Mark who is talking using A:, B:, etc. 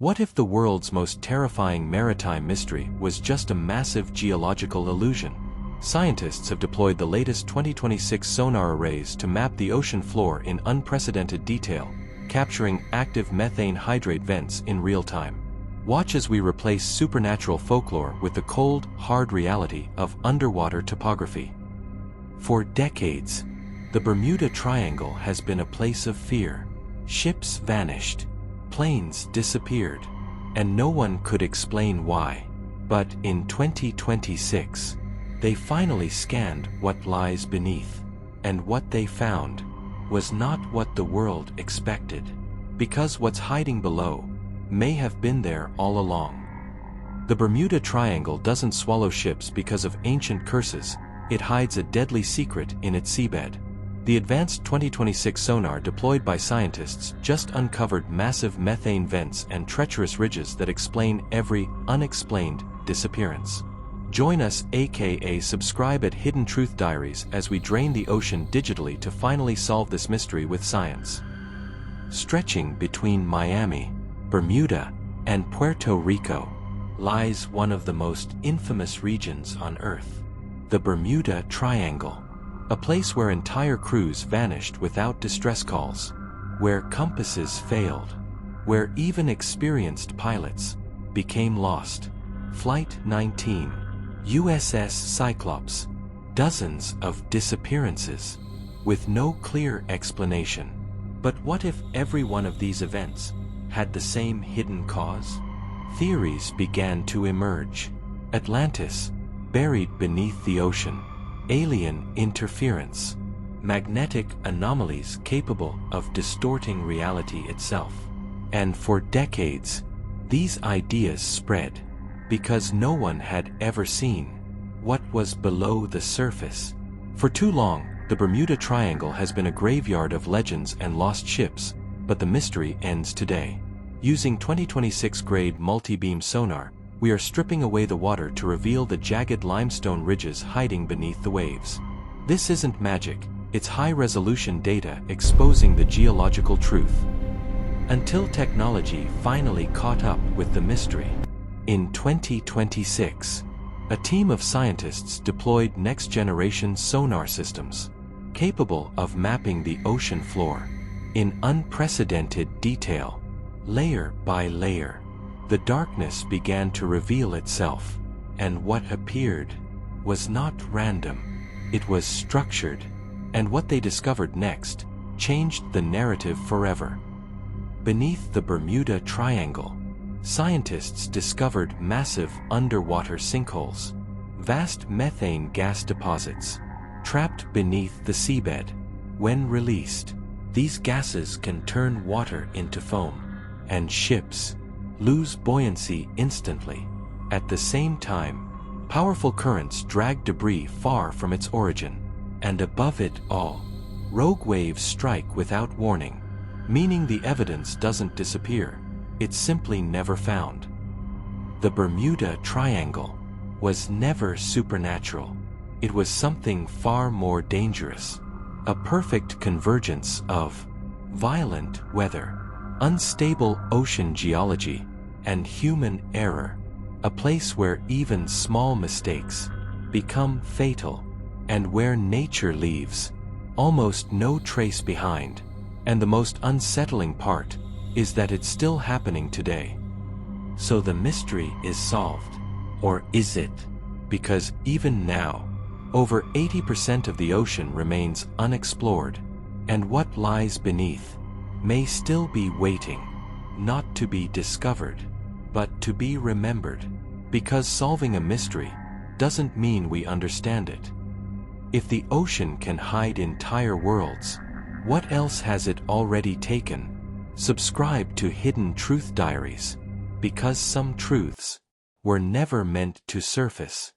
A: What if the world's most terrifying maritime mystery was just a massive geological illusion? Scientists have deployed the latest 2026 sonar arrays to map the ocean floor in unprecedented detail, capturing active methane hydrate vents in real time. Watch as we replace supernatural folklore with the cold, hard reality of underwater topography. For decades, the Bermuda Triangle has been a place of fear. Ships vanished, planes disappeared, and no one could explain why. But in 2026, they finally scanned what lies beneath, and what they found was not what the world expected. Because what's hiding below may have been there all along. The Bermuda Triangle doesn't swallow ships because of ancient curses, it hides a deadly secret in its seabed. The advanced 2026 sonar deployed by scientists just uncovered massive methane vents and treacherous ridges that explain every unexplained disappearance. Join us, aka subscribe at Hidden Truth-Diaries, as we drain the ocean digitally to finally solve this mystery with science. Stretching between Miami, Bermuda, and Puerto Rico lies one of the most infamous regions on Earth, the Bermuda Triangle. A place where entire crews vanished without distress calls, where compasses failed, where even experienced pilots became lost. Flight 19, USS Cyclops, dozens of disappearances, with no clear explanation. But what if every one of these events had the same hidden cause? Theories began to emerge. Atlantis, buried beneath the ocean. Alien interference. Magnetic anomalies capable of distorting reality itself. And for decades, these ideas spread, because no one had ever seen what was below the surface. For too long, the Bermuda Triangle has been a graveyard of legends and lost ships, but the mystery ends today. Using 2026 grade multi-beam sonar, we are stripping away the water to reveal the jagged limestone ridges hiding beneath the waves. This isn't magic, it's high-resolution data exposing the geological truth. Until technology finally caught up with the mystery. In 2026, a team of scientists deployed next-generation sonar systems, capable of mapping the ocean floor in unprecedented detail, layer by layer. The darkness began to reveal itself, and what appeared was not random. It was structured, and what they discovered next changed the narrative forever. Beneath the Bermuda Triangle, scientists discovered massive underwater sinkholes, vast methane gas deposits, trapped beneath the seabed. When released, these gases can turn water into foam, and ships lose buoyancy instantly. At the same time, powerful currents drag debris far from its origin, and above it all, rogue waves strike without warning, meaning the evidence doesn't disappear, it's simply never found. The Bermuda Triangle was never supernatural. It was something far more dangerous. A perfect convergence of violent weather, unstable ocean geology, and human error, a place where even small mistakes become fatal, and where nature leaves almost no trace behind. And the most unsettling part is that it's still happening today. So the mystery is solved. Or is it? Because even now, over 80% of the ocean remains unexplored, and what lies beneath may still be waiting, not to be discovered, but to be remembered. Because solving a mystery doesn't mean we understand it. If the ocean can hide entire worlds, what else has it already taken? Subscribe to Hidden Truth Diaries, because some truths were never meant to surface.